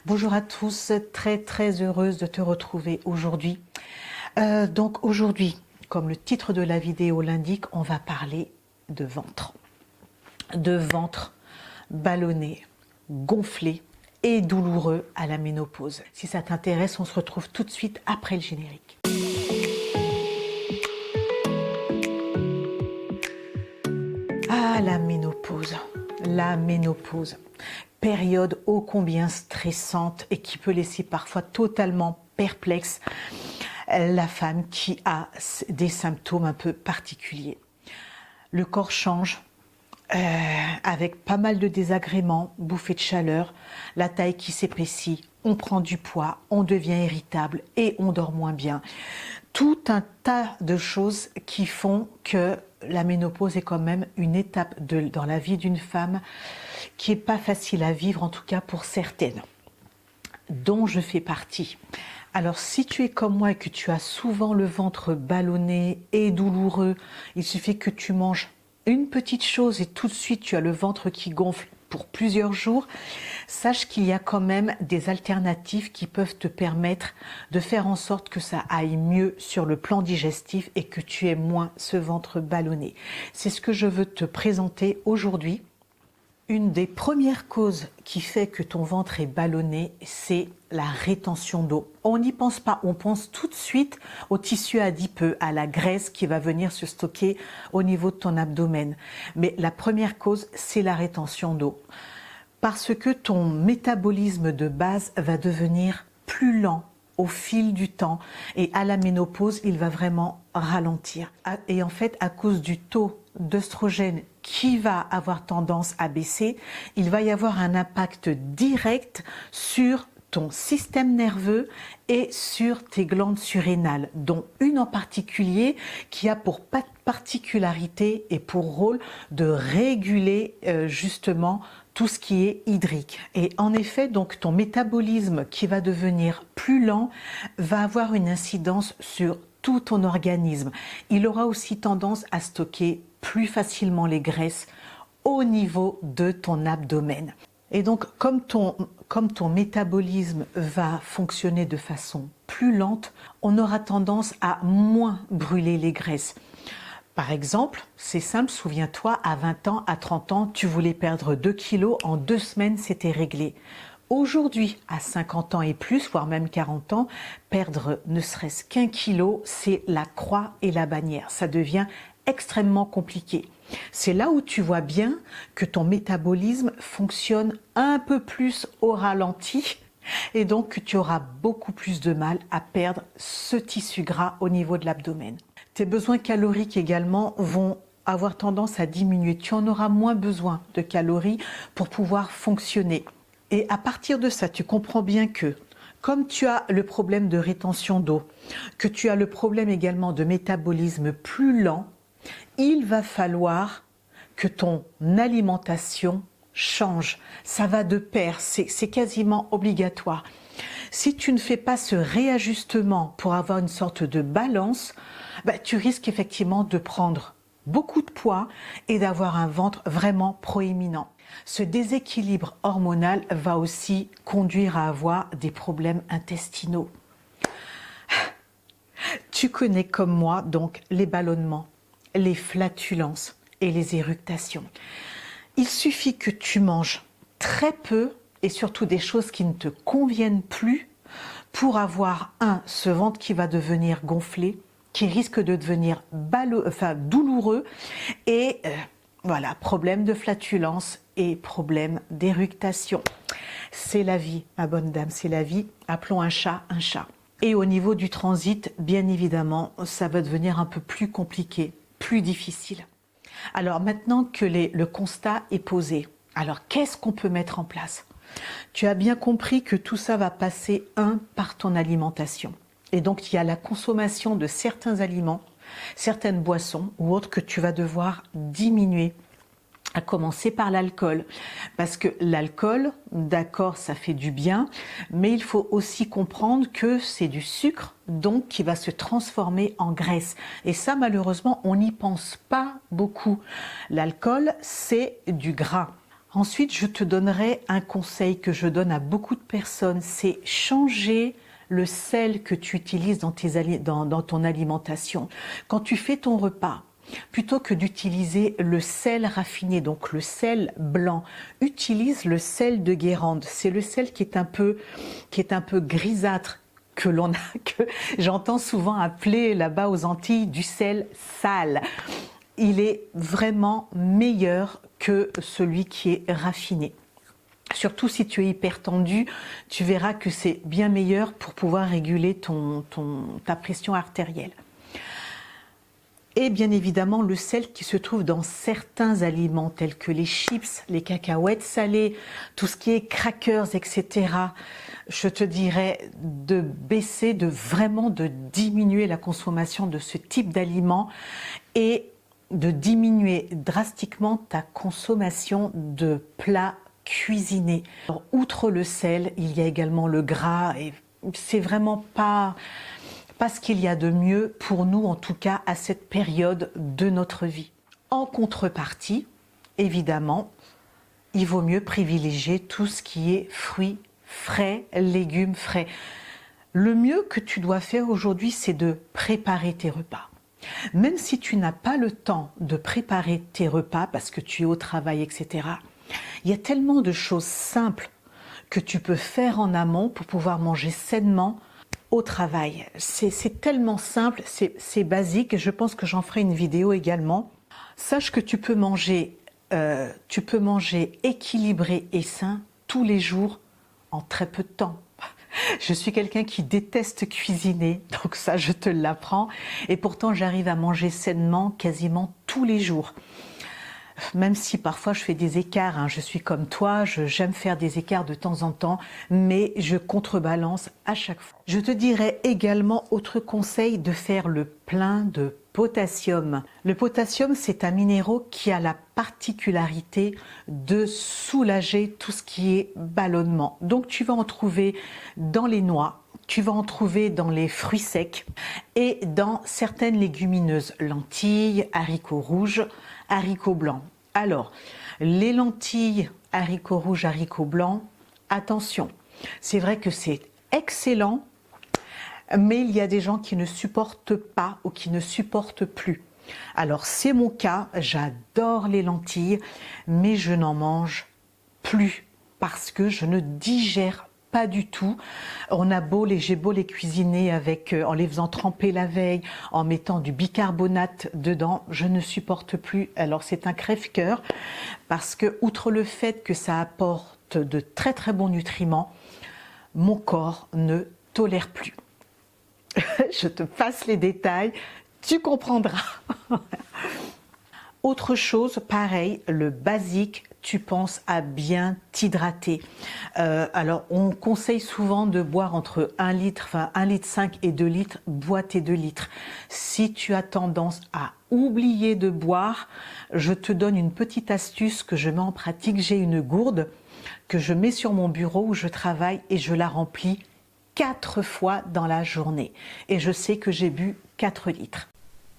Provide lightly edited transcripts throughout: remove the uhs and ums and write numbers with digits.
Bonjour à tous, très heureuse de te retrouver aujourd'hui. Donc aujourd'hui, comme le titre de la vidéo l'indique, on va parler de ventre. De ventre ballonné, gonflé et douloureux à la ménopause. Si ça t'intéresse, on se retrouve tout de suite après le générique. Ah, la ménopause. La ménopause. Période ô combien stressante et qui peut laisser parfois totalement perplexe la femme qui a des symptômes un peu particuliers. Le corps change avec pas mal de désagréments, bouffées de chaleur, la taille qui s'épaissit, on prend du poids, on devient irritable et on dort moins bien. Tout un tas de choses qui font que la ménopause est quand même une étape dans la vie d'une femme qui n'est pas facile à vivre, en tout cas pour certaines, dont je fais partie. Alors si tu es comme moi et que tu as souvent le ventre ballonné et douloureux, il suffit que tu manges une petite chose et tout de suite tu as le ventre qui gonfle pour plusieurs jours, sache qu'il y a quand même des alternatives qui peuvent te permettre de faire en sorte que ça aille mieux sur le plan digestif et que tu aies moins ce ventre ballonné. C'est ce que je veux te présenter aujourd'hui. Une des premières causes qui fait que ton ventre est ballonné, c'est la rétention d'eau. On n'y pense pas, on pense tout de suite au tissu adipeux, à la graisse qui va venir se stocker au niveau de ton abdomen. Mais la première cause, c'est la rétention d'eau. Parce que ton métabolisme de base va devenir plus lent au fil du temps et à la ménopause, il va vraiment ralentir. Et en fait, à cause du taux d'œstrogène qui va avoir tendance à baisser, il va y avoir un impact direct sur ton système nerveux et sur tes glandes surrénales, dont une en particulier qui a pour particularité et pour rôle de réguler justement tout ce qui est hydrique. Et en effet, donc ton métabolisme qui va devenir plus lent va avoir une incidence sur tout ton organisme. Il aura aussi tendance à stocker plus facilement les graisses au niveau de ton abdomen. Et donc, comme ton métabolisme va fonctionner de façon plus lente, on aura tendance à moins brûler les graisses. Par exemple, c'est simple, souviens-toi, à 20 ans, à 30 ans, tu voulais perdre 2 kilos, en 2 semaines, c'était réglé. Aujourd'hui, à 50 ans et plus, voire même 40 ans, perdre ne serait-ce qu'1 kilo, c'est la croix et la bannière. Ça devient extrêmement compliqué. C'est là où tu vois bien que ton métabolisme fonctionne un peu plus au ralenti et donc que tu auras beaucoup plus de mal à perdre ce tissu gras au niveau de l'abdomen. Tes besoins caloriques également vont avoir tendance à diminuer. Tu en auras moins besoin de calories pour pouvoir fonctionner. Et à partir de ça, tu comprends bien que comme tu as le problème de rétention d'eau, que tu as le problème également de métabolisme plus lent, il va falloir que ton alimentation change. Ça va de pair, c'est quasiment obligatoire. Si tu ne fais pas ce réajustement pour avoir une sorte de balance, tu risques effectivement de prendre beaucoup de poids et d'avoir un ventre vraiment proéminent. Ce déséquilibre hormonal va aussi conduire à avoir des problèmes intestinaux. Tu connais comme moi donc les ballonnements, les flatulences et les éructations. Il suffit que tu manges très peu et surtout des choses qui ne te conviennent plus pour avoir ce ventre qui va devenir gonflé, qui risque de devenir douloureux et voilà, problème de flatulence et problème d'éructation. C'est la vie, ma bonne dame, c'est la vie. Appelons un chat un chat. Et au niveau du transit, bien évidemment, ça va devenir un peu plus compliqué, plus difficile. Alors maintenant que le constat est posé, alors qu'est-ce qu'on peut mettre en place? Tu as bien compris que tout ça va passer par ton alimentation. Et donc il y a la consommation de certains aliments, certaines boissons ou autres que tu vas devoir diminuer. À commencer par l'alcool, parce que l'alcool, d'accord, ça fait du bien, mais il faut aussi comprendre que c'est du sucre, donc qui va se transformer en graisse. Et ça, malheureusement, on n'y pense pas beaucoup. L'alcool, c'est du gras. Ensuite, je te donnerai un conseil que je donne à beaucoup de personnes, c'est changer le sel que tu utilises dans ton alimentation. Quand tu fais ton repas, plutôt que d'utiliser le sel raffiné, donc le sel blanc, utilise le sel de Guérande. C'est le sel qui est un peu grisâtre, que j'entends souvent appeler là-bas aux Antilles du sel sale. Il est vraiment meilleur que celui qui est raffiné. Surtout si tu es hypertendu, tu verras que c'est bien meilleur pour pouvoir réguler ta pression artérielle. Et bien évidemment le sel qui se trouve dans certains aliments tels que les chips, les cacahuètes salées, tout ce qui est crackers, etc. Je te dirais de baisser, vraiment de diminuer la consommation de ce type d'aliments et de diminuer drastiquement ta consommation de plats cuisinés. Alors, outre le sel, il y a également le gras et c'est vraiment pas ce qu'il y a de mieux pour nous, en tout cas à cette période de notre vie. En contrepartie, évidemment, il vaut mieux privilégier tout ce qui est fruits frais, légumes frais. Le mieux que tu dois faire aujourd'hui, c'est de préparer tes repas. Même si tu n'as pas le temps de préparer tes repas parce que tu es au travail, etc., il y a tellement de choses simples que tu peux faire en amont pour pouvoir manger sainement au travail. C'est tellement simple, c'est basique. Je pense que j'en ferai une vidéo également. Sache que tu peux manger équilibré et sain tous les jours en très peu de temps. Je suis quelqu'un qui déteste cuisiner, donc ça je te l'apprends. Et pourtant j'arrive à manger sainement quasiment tous les jours. Même si parfois je fais des écarts, hein. Je suis comme toi, j'aime faire des écarts de temps en temps, mais je contrebalance à chaque fois. Je te dirais également, autre conseil, de faire le plein de potassium. Le potassium, c'est un minéral qui a la particularité de soulager tout ce qui est ballonnement. Donc tu vas en trouver dans les noix, tu vas en trouver dans les fruits secs et dans certaines légumineuses, lentilles, haricots rouges, haricots blancs. Alors, les lentilles, haricots rouges, haricots blancs, attention, c'est vrai que c'est excellent, mais il y a des gens qui ne supportent pas ou qui ne supportent plus. Alors c'est mon cas, j'adore les lentilles, mais je n'en mange plus parce que je ne digère pas du tout. J'ai beau les cuisiner en les faisant tremper la veille, en mettant du bicarbonate dedans, je ne supporte plus. Alors c'est un crève-cœur parce que outre le fait que ça apporte de très très bons nutriments, mon corps ne tolère plus. Je te passe les détails, tu comprendras. Autre chose, pareil, le basique, tu penses à bien t'hydrater. Alors, on conseille souvent de boire entre 1 litre, enfin 1,5 litre et 2 litres, bois tes 2 litres. Si tu as tendance à oublier de boire, je te donne une petite astuce que je mets en pratique. J'ai une gourde que je mets sur mon bureau où je travaille et je la remplis 4 fois dans la journée. Et je sais que j'ai bu 4 litres.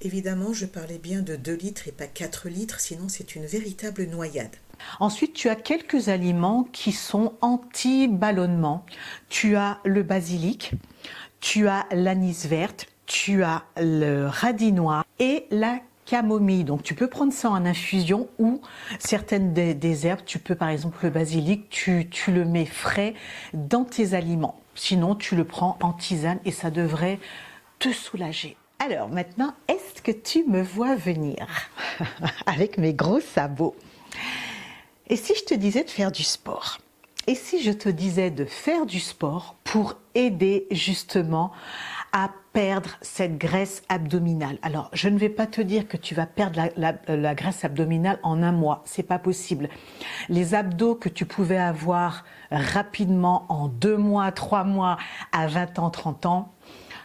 Évidemment, je parlais bien de 2 litres et pas 4 litres, sinon c'est une véritable noyade. Ensuite, tu as quelques aliments qui sont anti-ballonnement. Tu as le basilic, tu as l'anis verte, tu as le radis noir et la camomille. Donc tu peux prendre ça en infusion ou certaines des herbes. Tu peux par exemple le basilic, tu le mets frais dans tes aliments. Sinon, tu le prends en tisane et ça devrait te soulager. Alors maintenant, est-ce que tu me vois venir avec mes gros sabots? Et si je te disais de faire du sport? Et si je te disais de faire du sport pour aider justement à perdre cette graisse abdominale? Alors, je ne vais pas te dire que tu vas perdre la graisse abdominale en 1 mois, c'est pas possible. Les abdos que tu pouvais avoir rapidement en 2 mois, 3 mois, à 20 ans, 30 ans,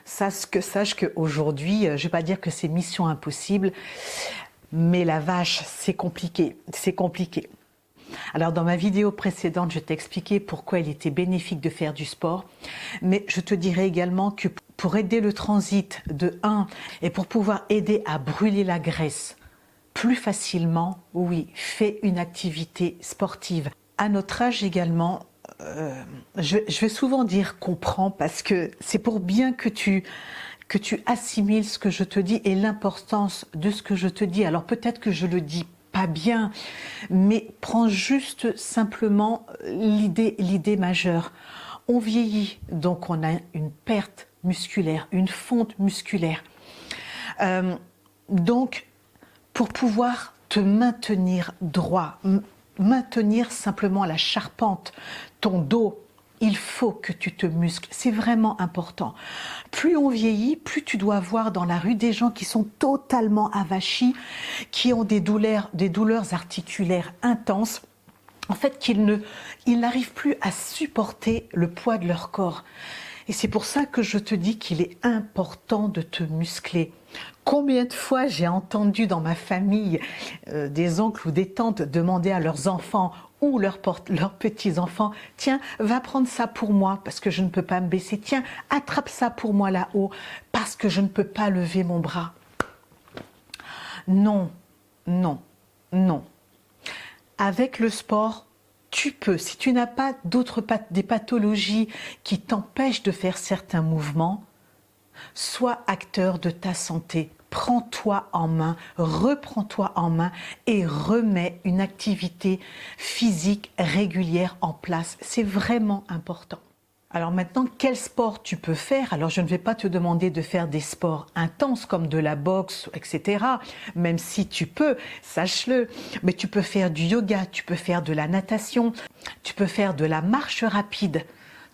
sache qu'aujourd'hui, je ne vais pas dire que c'est mission impossible, mais la vache, c'est compliqué, c'est compliqué. Alors dans ma vidéo précédente, je t'ai expliqué pourquoi il était bénéfique de faire du sport, mais je te dirais également que pour aider le transit de 1 et pour pouvoir aider à brûler la graisse plus facilement, oui, fais une activité sportive. À notre âge également, je vais souvent dire comprends parce que c'est pour bien que tu assimiles ce que je te dis et l'importance de ce que je te dis. Alors peut-être que je le dis pas bien, mais prends juste simplement l'idée majeure. On vieillit, donc on a une perte musculaire, une fonte musculaire. Donc, pour pouvoir te maintenir droit, maintenir simplement la charpente, ton dos, il faut que tu te muscles. C'est vraiment important. Plus on vieillit, plus tu dois voir dans la rue des gens qui sont totalement avachis, qui ont des douleurs articulaires intenses. En fait, qu'ils n'arrivent plus à supporter le poids de leur corps. Et c'est pour ça que je te dis qu'il est important de te muscler. Combien de fois j'ai entendu dans ma famille des oncles ou des tantes demander à leurs enfants ou leurs petits-enfants « Tiens, va prendre ça pour moi parce que je ne peux pas me baisser. Tiens, attrape ça pour moi là-haut parce que je ne peux pas lever mon bras. » Non, non, non. Avec le sport, tu peux, si tu n'as pas des pathologies qui t'empêchent de faire certains mouvements, sois acteur de ta santé. Prends-toi en main, reprends-toi en main et remets une activité physique régulière en place. C'est vraiment important. Alors maintenant, quel sport tu peux faire? Alors je ne vais pas te demander de faire des sports intenses comme de la boxe, etc. Même si tu peux, sache-le. Mais tu peux faire du yoga, tu peux faire de la natation, tu peux faire de la marche rapide.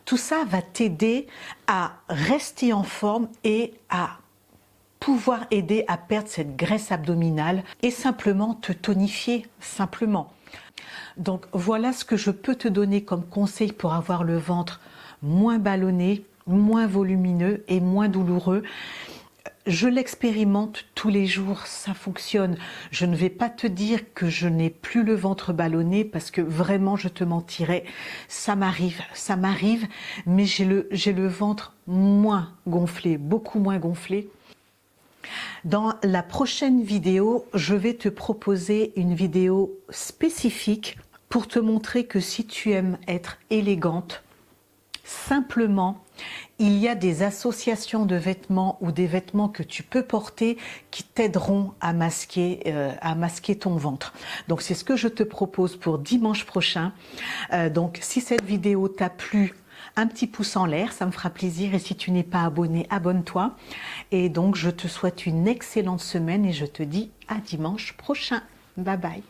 Tout ça va t'aider à rester en forme et à pouvoir aider à perdre cette graisse abdominale et simplement te tonifier, simplement. Donc voilà ce que je peux te donner comme conseil pour avoir le ventre moins ballonné, moins volumineux et moins douloureux. Je l'expérimente tous les jours, ça fonctionne. Je ne vais pas te dire que je n'ai plus le ventre ballonné parce que vraiment je te mentirais. Ça m'arrive, mais j'ai le ventre moins gonflé, beaucoup moins gonflé. Dans la prochaine vidéo, je vais te proposer une vidéo spécifique pour te montrer que si tu aimes être élégante, simplement, il y a des associations de vêtements ou des vêtements que tu peux porter qui t'aideront à masquer ton ventre. Donc c'est ce que je te propose pour dimanche prochain. Donc si cette vidéo t'a plu, un petit pouce en l'air, ça me fera plaisir. Et si tu n'es pas abonné, abonne-toi. Et donc je te souhaite une excellente semaine et je te dis à dimanche prochain. Bye bye.